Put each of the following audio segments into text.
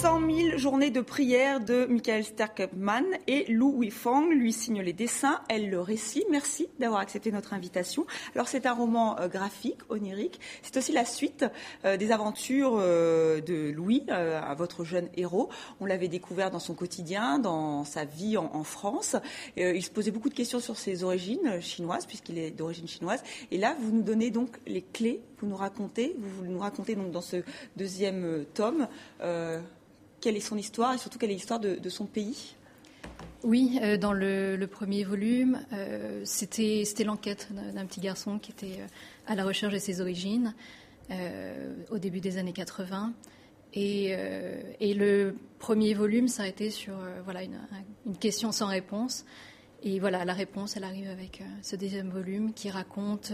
100 000 journées de prière de Michael Sterkman et Lu Weifang lui signe les dessins, elle le récit. Merci d'avoir accepté notre invitation. Alors c'est un roman graphique, onirique. C'est aussi la suite des aventures de Louis, votre jeune héros. On l'avait découvert dans son quotidien, dans sa vie en France. Il se posait beaucoup de questions sur ses origines chinoises, puisqu'il est d'origine chinoise. Et là, vous nous donnez donc les clés, vous nous racontez donc dans ce deuxième tome quelle est son histoire et surtout quelle est l'histoire de son pays. Oui, dans le premier volume, c'était l'enquête d'un petit garçon qui était à la recherche de ses origines au début des années 80. Et le premier volume s'arrêtait sur une question sans réponse. Et voilà, la réponse, elle arrive avec ce deuxième volume qui raconte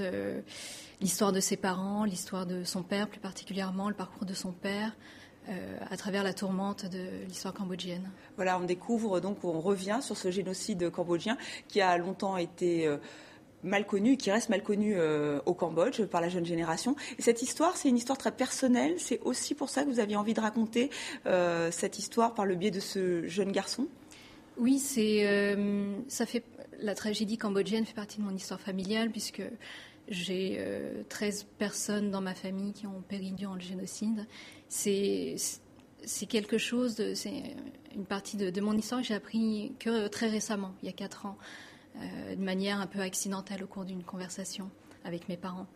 l'histoire de ses parents, l'histoire de son père plus particulièrement, le parcours de son père, à travers la tourmente de l'histoire cambodgienne. Voilà, on découvre donc, on revient sur ce génocide cambodgien qui a longtemps été mal connu, qui reste mal connu au Cambodge par la jeune génération. Et cette histoire, c'est une histoire très personnelle. C'est aussi pour ça que vous aviez envie de raconter cette histoire par le biais de ce jeune garçon. Oui, la tragédie cambodgienne fait partie de mon histoire familiale puisque j'ai 13 personnes dans ma famille qui ont péri durant le génocide. C'est quelque chose, c'est une partie de mon histoire que j'ai appris que très récemment, il y a 4 ans, de manière un peu accidentelle au cours d'une conversation avec mes parents.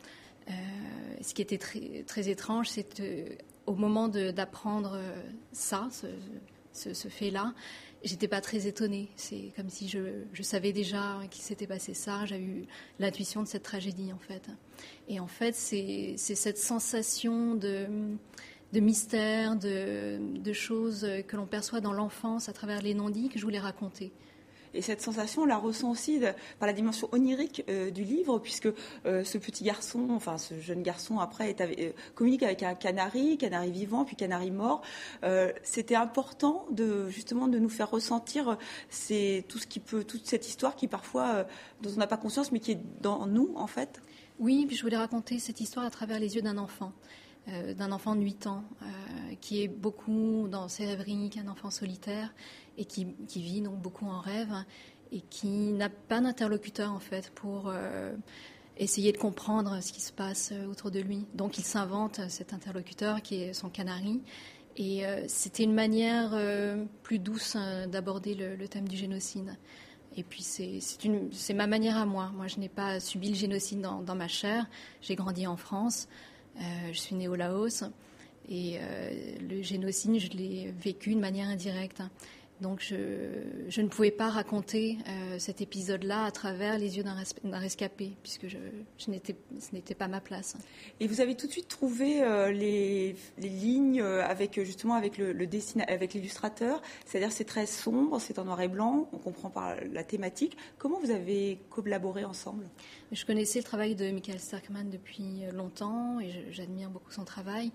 Ce qui était très, très étrange, c'est au moment d'apprendre ce fait-là, j'étais pas très étonnée. C'est comme si je savais déjà qu'il s'était passé ça. J'avais eu l'intuition de cette tragédie, en fait. Et en fait, c'est cette sensation de mystère, de choses que l'on perçoit dans l'enfance à travers les non-dits que je voulais raconter. Et cette sensation, on la ressent aussi par la dimension onirique du livre, puisque ce petit garçon, enfin ce jeune garçon, après, communique avec un canari vivant, puis canari mort. C'était important justement de nous faire ressentir toute cette histoire qui parfois, dont on n'a pas conscience, mais qui est dans nous, en fait. Oui, puis je voulais raconter cette histoire à travers les yeux d'un enfant de 8 ans, qui est beaucoup dans ses rêveries, qui est un enfant solitaire et qui vit donc beaucoup en rêve et qui n'a pas d'interlocuteur en fait pour essayer de comprendre ce qui se passe autour de lui. Donc il s'invente cet interlocuteur qui est son canari et c'était une manière plus douce d'aborder le thème du génocide. Et puis c'est ma manière à moi. Moi je n'ai pas subi le génocide dans ma chair, j'ai grandi en France. Je suis née au Laos et le génocide, je l'ai vécu de manière indirecte. Donc je ne pouvais pas raconter cet épisode-là à travers les yeux d'un rescapé, puisque ce n'était pas ma place. Et vous avez tout de suite trouvé les lignes avec le dessin, avec l'illustrateur, c'est-à-dire c'est très sombre, c'est en noir et blanc, on comprend par la thématique. Comment vous avez collaboré ensemble ? Je connaissais le travail de Michael Sterkman depuis longtemps et j'admire beaucoup son travail.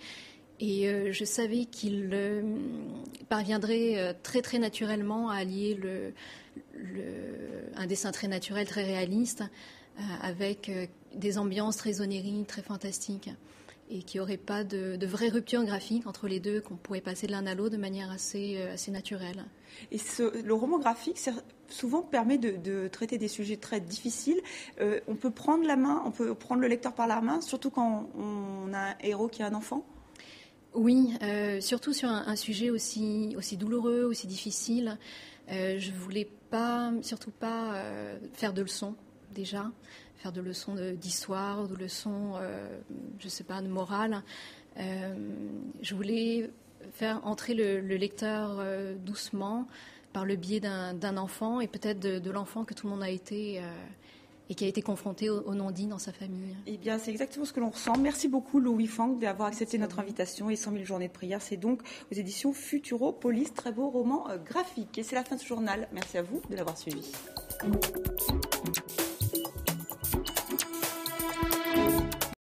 Et je savais qu'il parviendrait très très naturellement à allier un dessin très naturel, très réaliste, avec des ambiances très oniriques, très fantastiques, et qu'il n'y aurait pas de vraie rupture graphique entre les deux, qu'on pourrait passer de l'un à l'autre de manière assez naturelle. Et le roman graphique souvent permet de traiter des sujets très difficiles. On peut prendre le lecteur par la main, surtout quand on a un héros qui est un enfant. Oui, surtout sur un sujet aussi douloureux, aussi difficile. Je voulais surtout pas faire de leçons déjà, faire de leçons d'histoire, de leçons, je sais pas, de morale. Je voulais faire entrer le lecteur doucement par le biais d'un enfant et peut-être de l'enfant que tout le monde a été. Et qui a été confronté au non-dit dans sa famille. Eh bien, c'est exactement ce que l'on ressent. Merci beaucoup, Lu Weifang, d'avoir accepté notre invitation. Et 100 000 journées de prière, c'est donc aux éditions Futuropolis. Très beau roman graphique. Et c'est la fin de ce journal. Merci à vous de l'avoir suivi.